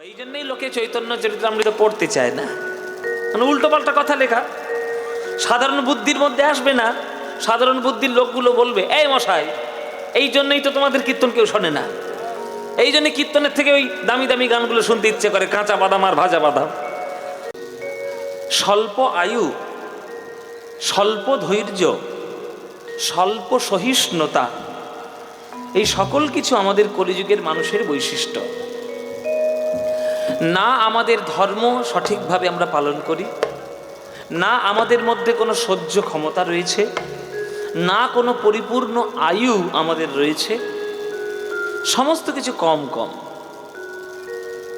এই জন্যই লোকে চৈতন্য চরিতামৃত পড়তে চায় না, মানে উল্টো পাল্টা কথা লেখা, সাধারণ বুদ্ধির মধ্যে আসবে না। সাধারণ বুদ্ধির লোকগুলো বলবে, এই মশাই, এই জন্যই তো তোমাদের কীর্তন কেউ শোনে না, এই জন্য কীর্তনের থেকে ওই দামি দামি গানগুলো শুনতে ইচ্ছে করে, কাঁচা বাদাম আর ভাজা বাদাম। স্বল্প আয়ু, স্বল্প ধৈর্য, স্বল্প সহিষ্ণুতা, এই সকল কিছু আমাদের কলিযুগের মানুষের বৈশিষ্ট্য। না আমাদের ধর্ম সঠিকভাবে আমরা পালন করি, না আমাদের মধ্যে কোনো সহ্য ক্ষমতা রয়েছে, না কোনো পরিপূর্ণ আয়ু আমাদের রয়েছে, সমস্ত কিছু কম কম।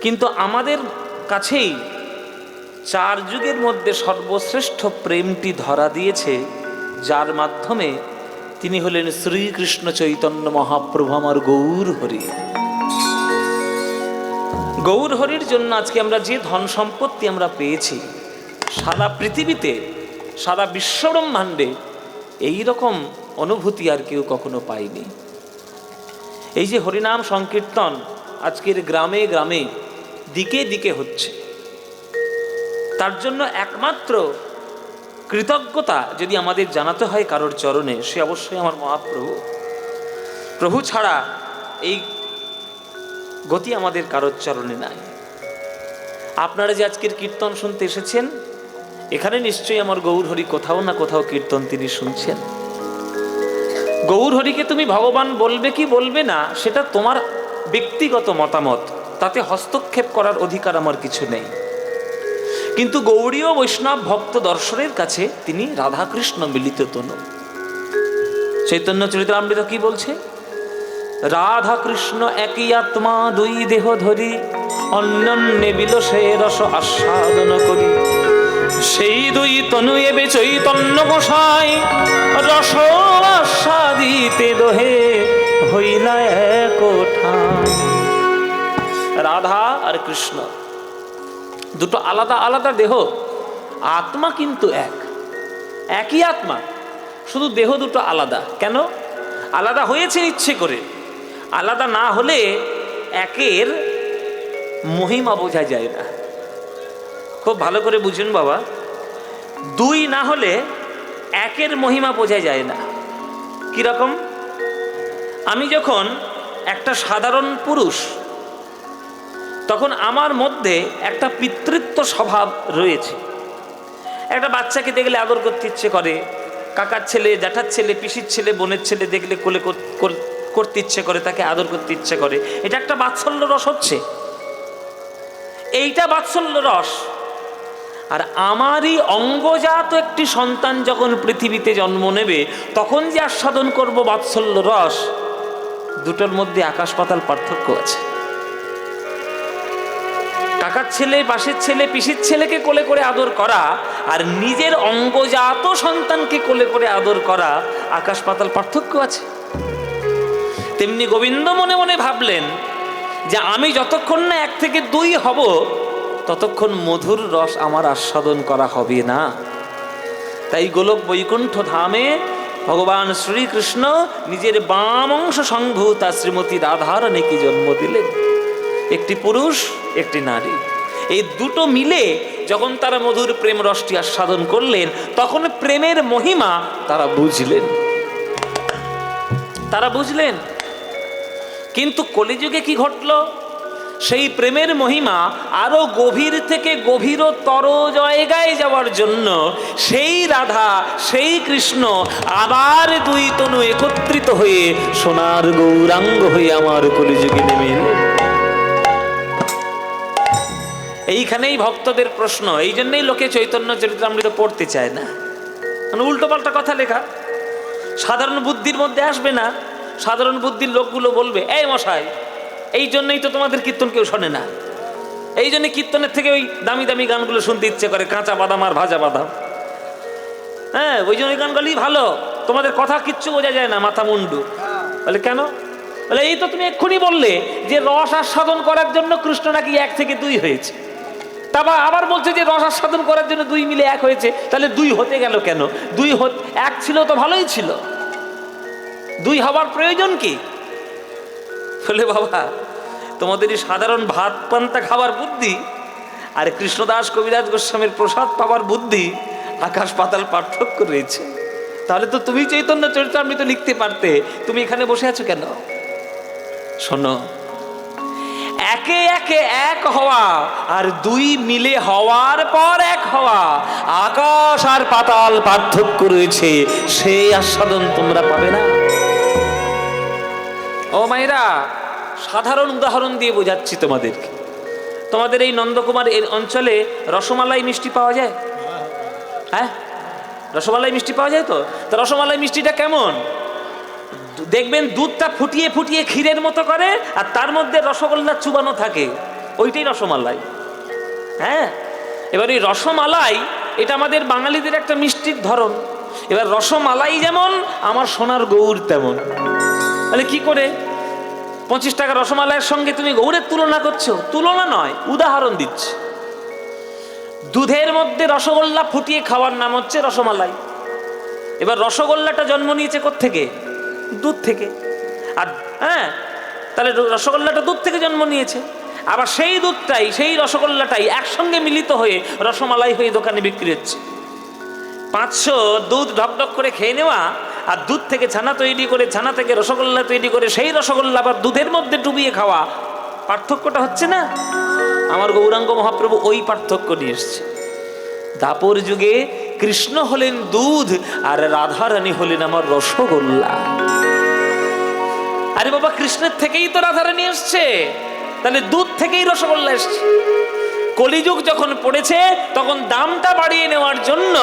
কিন্তু আমাদের কাছেই চার যুগের মধ্যে সর্বশ্রেষ্ঠ প্রেমটি ধরা দিয়েছে, যার মাধ্যমে তিনি হলেন শ্রীকৃষ্ণ চৈতন্য মহাপ্রভু, আমার গৌর হরি। গৌর হরির জন্য আজকে আমরা যে ধন সম্পত্তি আমরা পেয়েছি, সারা পৃথিবীতে, সারা বিশ্বব্রহ্মাণ্ডে এইরকম অনুভূতি আর কেউ কখনো পায়নি। এই যে হরিনাম সংকীর্তন আজকের গ্রামে গ্রামে দিকে দিকে হচ্ছে, তার জন্য একমাত্র কৃতজ্ঞতা যদি আমাদের জানাতে হয় কারোর চরণে, সে অবশ্যই আমার মহাপ্রভু। প্রভু ছাড়া এই গতি আমাদের কারোর চরণে নাই। আপনারা যে আজকের কীর্তন শুনতে এসেছেন, এখানে নিশ্চয়ই আমার গৌর হরি কোথাও না কোথাও কীর্তন তিনি শুনছেন। গৌর হরিকে তুমি ভগবান বলবে কি বলবে না, সেটা তোমার ব্যক্তিগত মতামত, তাতে হস্তক্ষেপ করার অধিকার আমার কিছু নেই। কিন্তু গৌড়ীয় বৈষ্ণব ভক্ত দর্শনের কাছে তিনি রাধাকৃষ্ণ মিলিত তনু। চৈতন্য চরিতামৃত কি বলছে? রাধা কৃষ্ণ একই আত্মা, দুই দেহ ধরি, অন্যন্যে বিলসে রস আস্বাদন করি। সেই দুই তনু এবে চৈতন্য গোসাই, রস আস্বাদিতে দোহে হইলা এক ঠাই। রাধা আর কৃষ্ণ দুটো আলাদা আলাদা দেহ, আত্মা কিন্তু একই আত্মা, শুধু দেহ দুটো আলাদা। কেন আলাদা হয়েছে? ইচ্ছে করে। আলাদা না হলে একের মহিমা বোঝা যায় না। খুব ভালো করে বুঝুন বাবা, দুই না হলে একের মহিমা বোঝা যায় না। কিরকম? আমি যখন একটা সাধারণ পুরুষ, তখন আমার মধ্যে একটা পিতৃত্ব স্বভাব রয়েছে। একটা বাচ্চাকে দেখলে আদর করতে ইচ্ছে করে, কাকার ছেলে, জ্যাঠার ছেলে, পিসির ছেলে, বোনের ছেলে দেখলে কোলে করতে ইচ্ছে করে, তাকে আদর করতে ইচ্ছে করে। এটা একটা বাৎসল্য রস হচ্ছে, এইটা বাৎসল্য রস। আর আমারই অঙ্গজাত একটি সন্তান যখন পৃথিবীতে জন্ম নেবে, তখন যে আস্বাদন করব বাৎসল্য রস, দুটোর মধ্যে আকাশ পাতাল পার্থক্য আছে। কাকার ছেলে, পাশের ছেলে, পিসির ছেলেকে কোলে করে আদর করা আর নিজের অঙ্গজাত সন্তানকে কোলে করে আদর করা, আকাশ পাতাল পার্থক্য আছে। তেমনি গোবিন্দ মনে মনে ভাবলেন যে আমি যতক্ষণ না এক থেকে দুই হব, ততক্ষণ মধুর রস আমার আস্বাদন করা হবে না। তাই গোলক বৈকুণ্ঠ ধামে ভগবান শ্রীকৃষ্ণ নিজের বাম অংশ সংভূতা শ্রীমতী রাধারানীকে জন্ম দিলেন। একটি পুরুষ, একটি নারী, এই দুটো মিলে যখন তারা মধুর প্রেম রসটি আস্বাদন করলেন, তখন প্রেমের মহিমা তারা বুঝলেন। কিন্তু কলিযুগে কি ঘটল? সেই প্রেমের মহিমা আরো গভীর থেকে গভীরতর জায়গায় যাওয়ার জন্য সেই রাধা, সেই কৃষ্ণ আবার দুই তনু একত্রিত হয়ে সোনার গৌরাঙ্গ হয়ে আমার কলিযুগে নেমে এলেন। এইখানেই ভক্তদের প্রশ্ন। এই জন্যই লোকে চৈতন্য চরিতামৃত পড়তে চায় না, মানে উল্টো পাল্টা কথা লেখা, সাধারণ বুদ্ধির মধ্যে আসবে না। সাধারণ বুদ্ধির লোকগুলো বলবে, এই মশাই, এই জন্যই তো তোমাদের কীর্তন কেউ শোনে না, এই জন্য কীর্তনের থেকে ওই দামি দামি গানগুলো শুনতে ইচ্ছে করে, কাঁচা বাদাম আর ভাজা বাদাম। হ্যাঁ, ওই জন্য ওই গানগুলি ভালো, তোমাদের কথা কিচ্ছু বোঝা যায় না, মাথা মুন্ডু। বলে কেন? বলে এই তো তুমি এক্ষুনি বললে যে রস আস্বাদন করার জন্য কৃষ্ণ নাকি এক থেকে দুই হয়েছে। তারপর আবার বলছে যে রস আস্বাদন করার জন্য দুই মিলে এক হয়েছে, তাহলে দুই হতে গেল কেন? এক ছিল তো ভালোই ছিল, দুই হবার প্রয়োজন কি? বলে বাবা, তোমাদের এই সাধারণ ভাত পান্তা খাবার বুদ্ধি আর কৃষ্ণদাস কবিরাজ গোস্বামীর প্রসাদ পাওয়ার বুদ্ধি আকাশ পাতাল পার্থক্য রয়েছে। তাহলে তো তুমি চৈতন্য চরিতামৃত লিখতে পারতে, তুমি এখানে বসে আছো কেন? শোনো, একে একে এক হওয়া আর দুই মিলে হওয়ার পর এক হওয়া, আকাশ আর পাতাল পার্থক্য রয়েছে, সেই আস্বাদন তোমরা পাবে না। ও মায়েরা, সাধারণ উদাহরণ দিয়ে বোঝাচ্ছি তোমাদেরকে। তোমাদের এই নন্দকুমার এর অঞ্চলে রসমালাই মিষ্টি পাওয়া যায়? হ্যাঁ, রসমালাই মিষ্টি পাওয়া যায় তো। তা রসমালাই মিষ্টিটা কেমন? দেখবেন দুধটা ফুটিয়ে ফুটিয়ে ক্ষীরের মতো করে, আর তার মধ্যে রসগোল্লা চুবানো থাকে, ওইটাই রসমালাই। হ্যাঁ, এবার ওই রসমালাই এটা আমাদের বাঙালিদের একটা মিষ্টির ধরন। এবার রসমালাই যেমন, আমার সোনার গৌর তেমন। তাহলে কি করে 25 টাকা রসমালাইয়ের সঙ্গে তুমি গৌরের তুলনা করছো? তুলনা নয়, উদাহরণ দিচ্ছি। দুধের মধ্যে রসগোল্লা ফুটিয়ে খাওয়ার নাম হচ্ছে রসমালাই। এবার রসগোল্লাটা জন্ম নিয়েছে কোত্থেকে? দুধ থেকে। আর হ্যাঁ, তাহলে রসগোল্লাটা দুধ থেকে জন্ম নিয়েছে। আবার সেই দুধটাই, সেই রসগোল্লাটাই একসঙ্গে মিলিত হয়ে রসমালাই হয়ে দোকানে বিক্রি হচ্ছে। 500 দুধ ঢকঢক করে খেয়ে নেওয়া, আর দুধ থেকে ছানা তৈরি করে, ছানা থেকে রসগোল্লা তৈরি করে, সেই রসগোল্লা আবার দুধের মধ্যে ডুবিয়ে খাওয়া, পার্থক্যটা হচ্ছে না? আমার গৌরাঙ্গ মহাপ্রভু ওই পার্থক্য নিয়ে এসছে। দাপর যুগে কৃষ্ণ হলেন দুধ আর রাধারানী হলেন আমার রসগোল্লা। আরে বাবা, কৃষ্ণের থেকেই তো রাধারানী এসছে, তাহলে দুধ থেকেই রসগোল্লা এসছে। কলিযুগ যখন পড়েছে তখন দামটা বাড়িয়ে নেওয়ার জন্য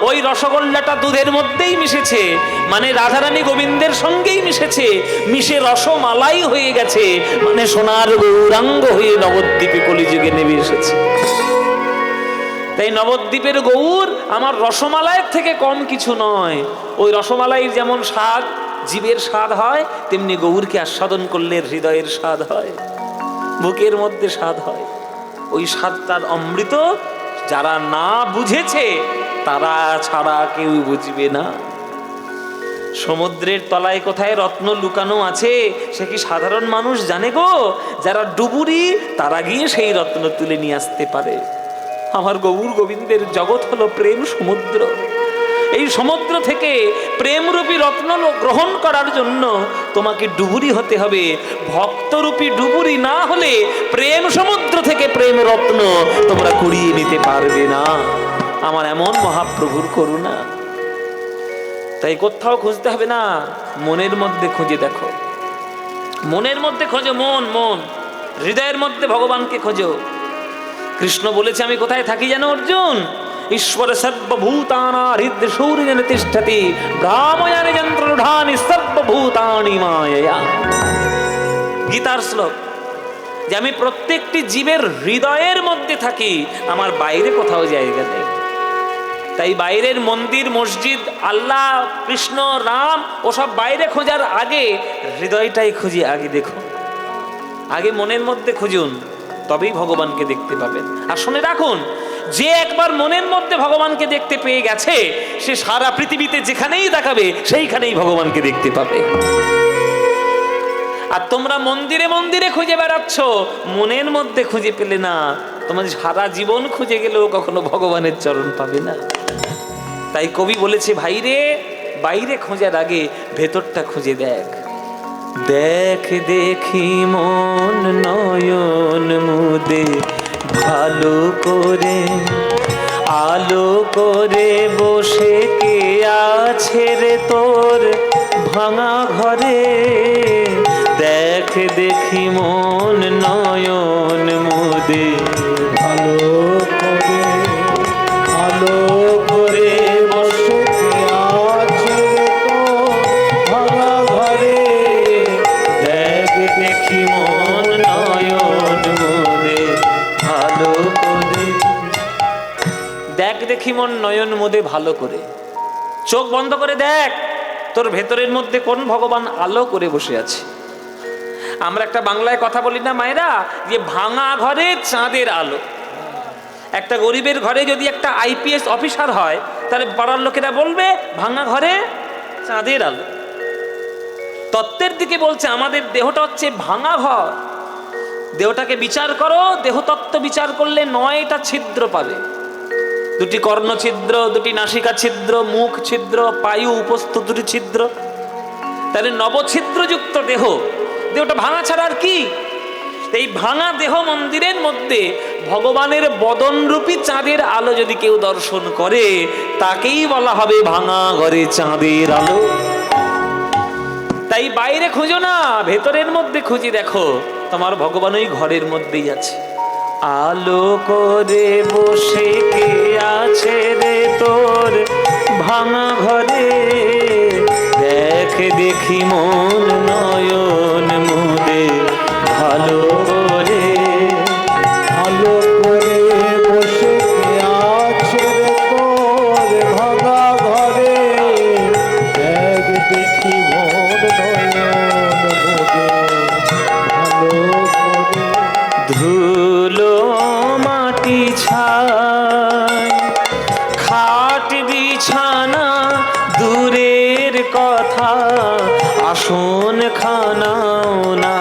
ওই রসগোল্লাটা দুধের মধ্যেই মিশেছে, মানে রাধারানী গোবিন্দের সঙ্গেই মিশেছে, মিশে রসমালাই হয়ে গেছে, মানে সোনার গৌরাঙ্গ হয়ে নবদ্বীপে কলিযুগে নেমে এসেছে। তাই নবদ্বীপের গৌর আমার রসমালাইয়ের থেকে কম কিছু নয়। ওই রসমালাইয়ের যেমন স্বাদ, জীবের স্বাদ হয়, তেমনি গৌরকে আস্বাদন করলে হৃদয়ের স্বাদ হয়, বুকের মধ্যে স্বাদ হয়। ওই স্বাদটার অমৃত যারা না বুঝেছে তারা ছাড়া কেউ বুঝবে না। সমুদ্রের তলায় কোথায় রত্ন লুকানো আছে সে কি সাধারণ মানুষ জানে গো? যারা ডুবুরি তারা গিয়ে সেই রত্ন তুলে নিয়ে আসতে পারে। আমার গৌর গোবিন্দের জগৎ হলো প্রেম সমুদ্র। এই সমুদ্র থেকে প্রেমরূপী রত্ন গ্রহণ করার জন্য তোমাকে ডুবুরি হতে হবে। ভক্তরূপী ডুবুরি না হলে প্রেম সমুদ্র থেকে প্রেম রত্ন তোমরা কুড়িয়ে নিতে পারবে না। আমার এমন মহাপ্রভুর করুণা। তাই কোথাও খুঁজতে হবে না, মনের মধ্যে খুঁজে দেখো। মনের মধ্যে খোঁজো, মন হৃদয়ের মধ্যে ভগবানকে খোঁজো। কৃষ্ণ বলেছে আমি কোথায় থাকি জানো অর্জুন? ঈশ্বর সর্বভূতানা হৃদয় সূর্যেন তিষ্ঠতি ব্রাহ্ময়ানি যন্ত্রূঢ়ানি সর্বভূতানি মায়য়া। গীতার শ্লোক, যে আমি প্রত্যেকটি জীবের হৃদয়ের মধ্যে থাকি, আমার বাইরে কোথাও জায়গা নেই। তাই বাইরের মন্দির, মসজিদ, আল্লাহ, কৃষ্ণ, রাম ওসব বাইরে খোঁজার আগে হৃদয়টাই খুঁজি। আগে দেখুন, আগে মনের মধ্যে খুঁজুন, তবেই ভগবানকে দেখতে পাবেন। আর শুনে রাখুন, যে একবার মনের মধ্যে ভগবানকে দেখতে পেয়ে গেছে সে সারা পৃথিবীতে যেখানেই দেখাবে সেইখানেই ভগবানকে দেখতে পাবে। আর তোমরা মন্দিরে মন্দিরে খুঁজে বেড়াচ্ছ, মনের মধ্যে খুঁজে পেলে না, তোমার সারা জীবন খুঁজে গেলেও কখনো ভগবানের চরণ পাবে না। তাই কবি বলেছে, ভাইরে বাইরে খোঁজার আগে ভেতরটা খুঁজে দেখ। দেখ দেখি মন নয়ন মুদে ভালো করে, আলো করে বসে কে আছে রে তোর ভাঙা ঘরে। দেখ দেখি মন নয়ন মুদে ভালো করে, আলো করে বসে কে আছে রে তোর ভাঙা ঘরে। দেখ দেখি মন নয়ন মুদে ভালো করে। দেখ দেখি মন নয়ন মুদে ভালো করে, চোখ বন্ধ করে দেখ তোর ভেতরের মধ্যে কোন ভগবান আলো করে বসে আছে। আমরা একটা বাংলায় কথা বলি না মায়েরা, যে ভাঙা ঘরে চাঁদের আলো। একটা গরিবের ঘরে যদি একটা আইপিএস অফিসার হয়, তাহলে পাড়ার লোকেরা বলবে ভাঙা ঘরে চাঁদের আলো। তত্ত্বের দিকে বলছে আমাদের দেহটা হচ্ছে ভাঙা ঘর। দেহটাকে বিচার করো, দেহতত্ত্ব বিচার করলে 9টা ছিদ্র পাবে। 2টি কর্ণ ছিদ্র, 2টি নাসিকা ছিদ্র, মুখ ছিদ্র, পায়ু উপস্থ 2টি ছিদ্র। তাহলে নবছিদ্রযুক্ত দেহ, দেহটা ভাঙা ছাড়া আর কি? এই ভাঙা দেহ মন্দিরের মধ্যে ভগবানের বদনরূপী চাঁদের আলো যদি কেউ দর্শন করে, তাকেই বলা হবে ভাঙা ঘরে চাঁদের আলো। তাই বাইরে খুঁজো না, ভেতরের মধ্যে খুঁজি, দেখো তোমার ভগবান ওই ঘরের মধ্যেই আছে। আলো করে বসে কে আছে রে তোর ভাঙা ঘরে, দেখ দেখি মন নয়ন মুদে ভালো রে। আলো করে বসে কে আছে রে তোর ভাঙা ঘরে, দেখ দেখি মন নয়ন মুদে ভালো করে। ধুলো মাটি ছাই খাট বিছানা দূরের কথা, আসন খানাও না